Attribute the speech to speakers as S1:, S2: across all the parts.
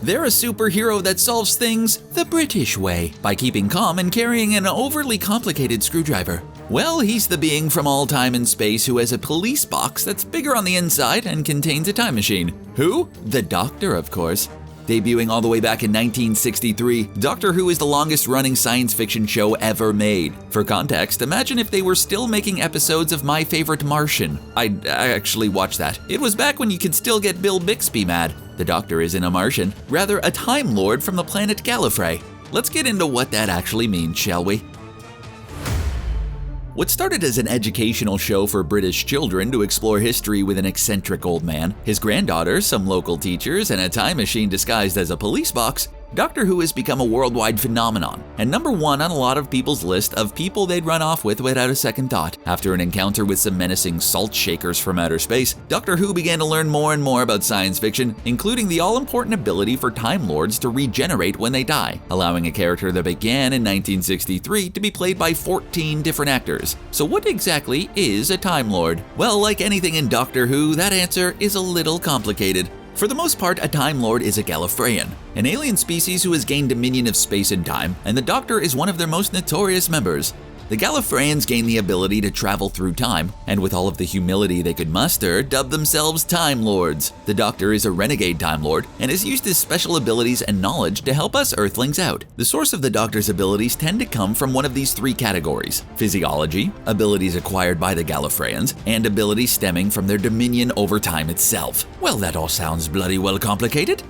S1: They're a superhero that solves things the British way, by keeping calm and carrying an overly complicated screwdriver. Well, he's the being from all time and space who has a police box that's bigger on the inside and contains a time machine. Who? The Doctor, of course. Debuting all the way back in 1963, Doctor Who is the longest-running science fiction show ever made. For context, imagine if they were still making episodes of My Favorite Martian. I actually watched that. It was back when you could still get Bill Bixby mad. The Doctor isn't a Martian, rather a Time Lord from the planet Gallifrey. Let's get into what that actually means, shall we? What started as an educational show for British children to explore history with an eccentric old man, his granddaughter, some local teachers, and a time machine disguised as a police box, Doctor Who has become a worldwide phenomenon, and number one on a lot of people's list of people they'd run off with without a second thought. After an encounter with some menacing salt shakers from outer space, Doctor Who began to learn more and more about science fiction, including the all-important ability for Time Lords to regenerate when they die, allowing a character that began in 1963 to be played by 14 different actors. So what exactly is a Time Lord? Well, like anything in Doctor Who, that answer is a little complicated. For the most part, a Time Lord is a Gallifreyan, an alien species who has gained dominion of space and time, and the Doctor is one of their most notorious members. The Gallifreyans gain the ability to travel through time, and with all of the humility they could muster, dub themselves Time Lords. The Doctor is a renegade Time Lord, and has used his special abilities and knowledge to help us Earthlings out. The source of the Doctor's abilities tend to come from one of these three categories: physiology, abilities acquired by the Gallifreyans, and abilities stemming from their dominion over time itself. Well, that all sounds bloody well complicated.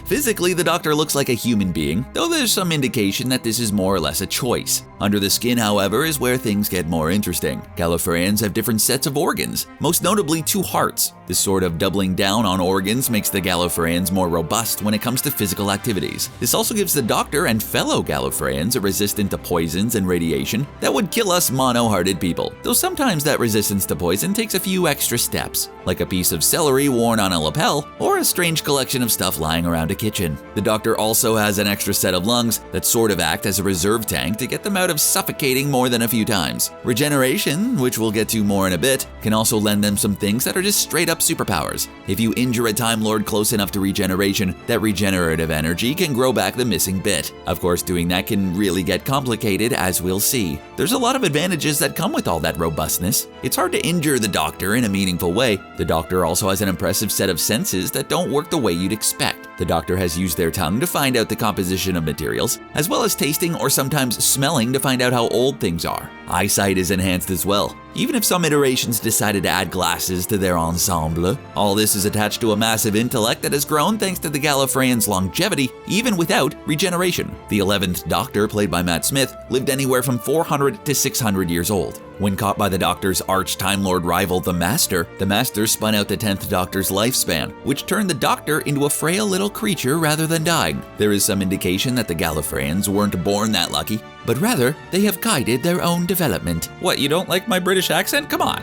S1: Physically, the Doctor looks like a human being, though there's some indication that this is more or less a choice. Under the skin, however, is where things get more interesting. Gallifreyans have different sets of organs, most notably 2 hearts. This sort of doubling down on organs makes the Gallifreyans more robust when it comes to physical activities. This also gives the Doctor and fellow Gallifreyans a resistance to poisons and radiation that would kill us mono-hearted people, though sometimes that resistance to poison takes a few extra steps, like a piece of celery worn on a lapel or a strange collection of stuff lying around a kitchen. The Doctor also has an extra set of lungs that sort of act as a reserve tank to get them out of suffocating more than a few times. Regeneration, which we'll get to more in a bit, can also lend them some things that are just straight up superpowers. If you injure a Time Lord close enough to regeneration, that regenerative energy can grow back the missing bit. Of course, doing that can really get complicated, as we'll see. There's a lot of advantages that come with all that robustness. It's hard to injure the Doctor in a meaningful way. The Doctor also has an impressive set of senses that don't work the way you'd expect. The Doctor has used their tongue to find out the composition of materials, as well as tasting or sometimes smelling to find out how old things are. Eyesight is enhanced as well, even if some iterations decided to add glasses to their ensemble. All this is attached to a massive intellect that has grown thanks to the Gallifreyans' longevity, even without regeneration. The 11th Doctor, played by Matt Smith, lived anywhere from 400 to 600 years old. When caught by the Doctor's arch-Time Lord rival, the Master spun out the 10th Doctor's lifespan, which turned the Doctor into a frail little creature rather than dying. There is some indication that the Gallifreyans weren't born that lucky, but rather, they have guided their own development. What, you don't like my British accent? Come on!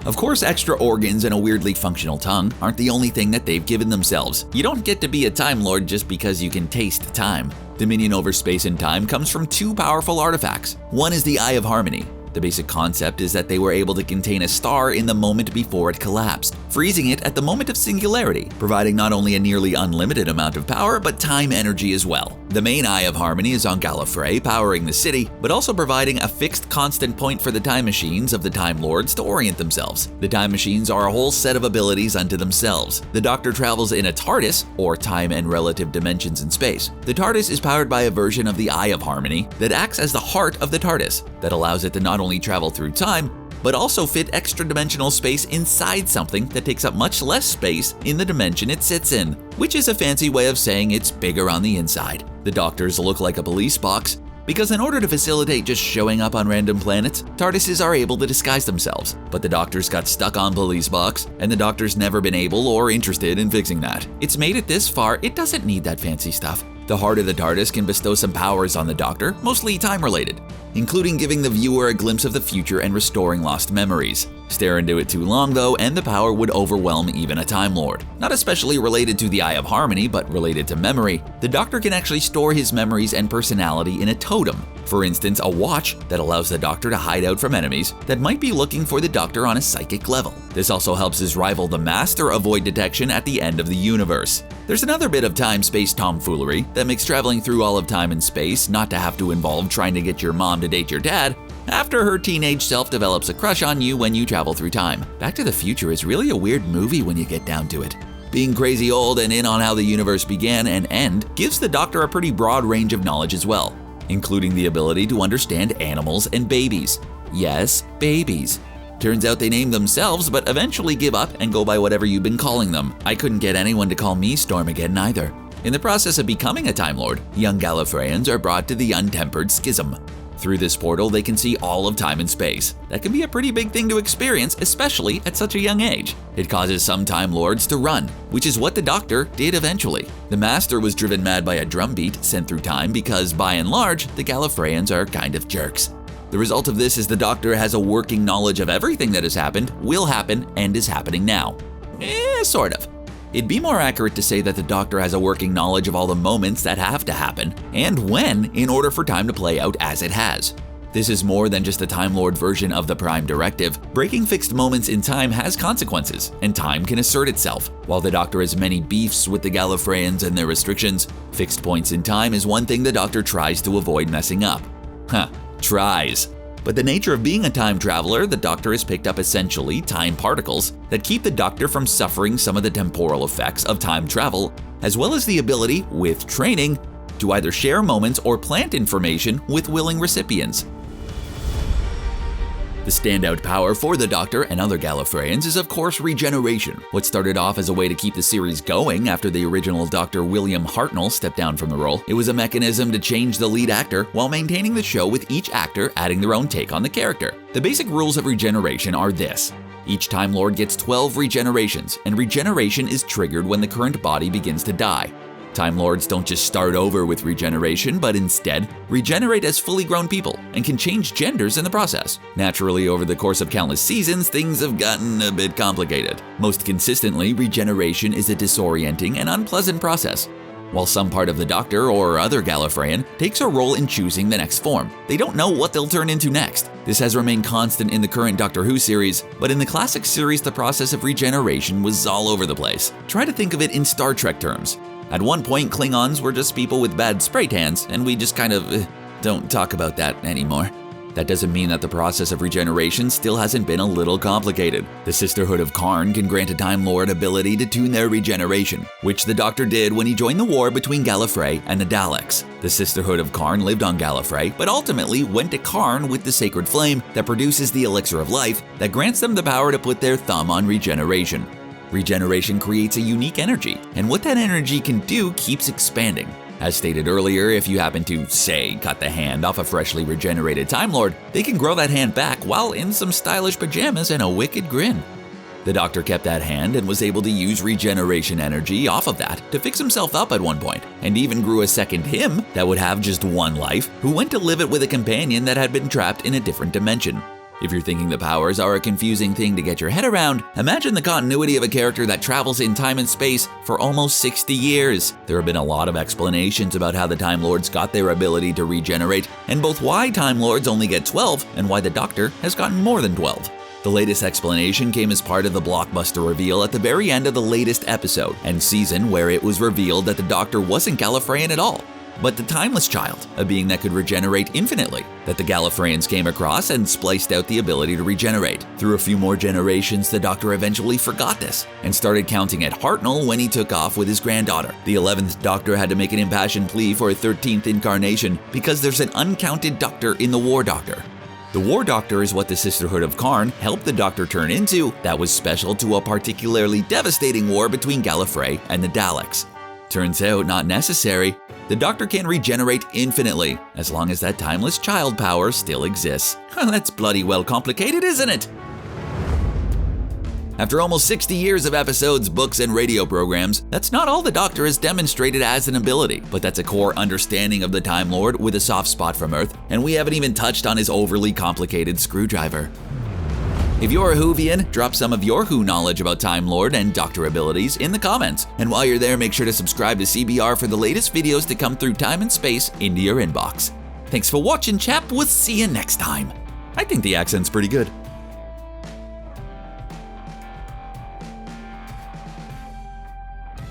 S1: Of course, extra organs and a weirdly functional tongue aren't the only thing that they've given themselves. You don't get to be a Time Lord just because you can taste time. Dominion over space and time comes from 2 powerful artifacts. One is the Eye of Harmony. The basic concept is that they were able to contain a star in the moment before it collapsed, freezing it at the moment of singularity, providing not only a nearly unlimited amount of power, but time energy as well. The main Eye of Harmony is on Gallifrey, powering the city, but also providing a fixed constant point for the time machines of the Time Lords to orient themselves. The time machines are a whole set of abilities unto themselves. The Doctor travels in a TARDIS, or time and relative dimensions in space. The TARDIS is powered by a version of the Eye of Harmony that acts as the heart of the TARDIS, that allows it to not only travel through time, but also fit extra-dimensional space inside something that takes up much less space in the dimension it sits in, which is a fancy way of saying it's bigger on the inside. The Doctors look like a police box, because in order to facilitate just showing up on random planets, TARDISes are able to disguise themselves. But the Doctors got stuck on police box, and the Doctor's never been able or interested in fixing that. It's made it this far, it doesn't need that fancy stuff. The heart of the TARDIS can bestow some powers on the Doctor, mostly time-related, including giving the viewer a glimpse of the future and restoring lost memories. Stare into it too long though, and the power would overwhelm even a Time Lord. Not especially related to the Eye of Harmony, but related to memory, the Doctor can actually store his memories and personality in a totem. For instance, a watch that allows the Doctor to hide out from enemies that might be looking for the Doctor on a psychic level. This also helps his rival the Master avoid detection at the end of the universe. There's another bit of time-space tomfoolery that makes traveling through all of time and space not to have to involve trying to get your mom to date your dad after her teenage self develops a crush on you when you travel through time. Back to the Future is really a weird movie when you get down to it. Being crazy old and in on how the universe began and end gives the Doctor a pretty broad range of knowledge as well, including the ability to understand animals and babies. Yes, babies. Turns out they name themselves but eventually give up and go by whatever you've been calling them. I couldn't get anyone to call me Stormageddon either. In the process of becoming a Time Lord, young Gallifreyans are brought to the Untempered Schism. Through this portal, they can see all of time and space. That can be a pretty big thing to experience, especially at such a young age. It causes some Time Lords to run, which is what the Doctor did eventually. The Master was driven mad by a drumbeat sent through time because, by and large, the Gallifreyans are kind of jerks. The result of this is the Doctor has a working knowledge of everything that has happened, will happen, and is happening now. Sort of. It'd be more accurate to say that the Doctor has a working knowledge of all the moments that have to happen, and when, in order for time to play out as it has. This is more than just a Time Lord version of the Prime Directive. Breaking fixed moments in time has consequences, and time can assert itself. While the Doctor has many beefs with the Gallifreyans and their restrictions, fixed points in time is one thing the Doctor tries to avoid messing up. Tries. But the nature of being a time traveler, the Doctor has picked up essentially time particles that keep the Doctor from suffering some of the temporal effects of time travel, as well as the ability, with training, to either share moments or plant information with willing recipients. The standout power for the Doctor and other Gallifreyans is of course regeneration. What started off as a way to keep the series going after the original Dr. William Hartnell stepped down from the role, it was a mechanism to change the lead actor while maintaining the show with each actor adding their own take on the character. The basic rules of regeneration are this. Each Time Lord gets 12 regenerations, and regeneration is triggered when the current body begins to die. Time Lords don't just start over with regeneration, but instead regenerate as fully grown people and can change genders in the process. Naturally, over the course of countless seasons, things have gotten a bit complicated. Most consistently, regeneration is a disorienting and unpleasant process. While some part of the Doctor or other Gallifreyan takes a role in choosing the next form, they don't know what they'll turn into next. This has remained constant in the current Doctor Who series, but in the classic series the process of regeneration was all over the place. Try to think of it in Star Trek terms. At one point, Klingons were just people with bad spray tans, and we just kind of don't talk about that anymore. That doesn't mean that the process of regeneration still hasn't been a little complicated. The Sisterhood of Karn can grant a Time Lord ability to tune their regeneration, which the Doctor did when he joined the war between Gallifrey and the Daleks. The Sisterhood of Karn lived on Gallifrey, but ultimately went to Karn with the sacred flame that produces the elixir of life that grants them the power to put their thumb on regeneration. Regeneration creates a unique energy, and what that energy can do keeps expanding. As stated earlier, if you happen to, say, cut the hand off a freshly regenerated Time Lord, they can grow that hand back while in some stylish pajamas and a wicked grin. The Doctor kept that hand and was able to use regeneration energy off of that to fix himself up at one point, and even grew a second him that would have just one life, who went to live it with a companion that had been trapped in a different dimension. If you're thinking the powers are a confusing thing to get your head around, imagine the continuity of a character that travels in time and space for almost 60 years. There have been a lot of explanations about how the Time Lords got their ability to regenerate, and both why Time Lords only get 12 and why the Doctor has gotten more than 12. The latest explanation came as part of the blockbuster reveal at the very end of the latest episode and season, where it was revealed that the Doctor wasn't Gallifreyan at all, but the Timeless Child, a being that could regenerate infinitely, that the Gallifreyans came across and spliced out the ability to regenerate. Through a few more generations, the Doctor eventually forgot this and started counting at Hartnell when he took off with his granddaughter. The 11th Doctor had to make an impassioned plea for a 13th incarnation because there's an uncounted Doctor in the War Doctor. The War Doctor is what the Sisterhood of Karn helped the Doctor turn into that was special to a particularly devastating war between Gallifrey and the Daleks. Turns out not necessary. The Doctor can regenerate infinitely, as long as that timeless child power still exists. That's bloody well complicated, isn't it? After almost 60 years of episodes, books, and radio programs, that's not all the Doctor has demonstrated as an ability, but that's a core understanding of the Time Lord with a soft spot from Earth, and we haven't even touched on his overly complicated screwdriver. If you're a Whovian, drop some of your Who knowledge about Time Lord and Doctor abilities in the comments. And while you're there, make sure to subscribe to CBR for the latest videos to come through time and space into your inbox. Thanks for watching, chap. We'll see you next time. I think the accent's pretty good.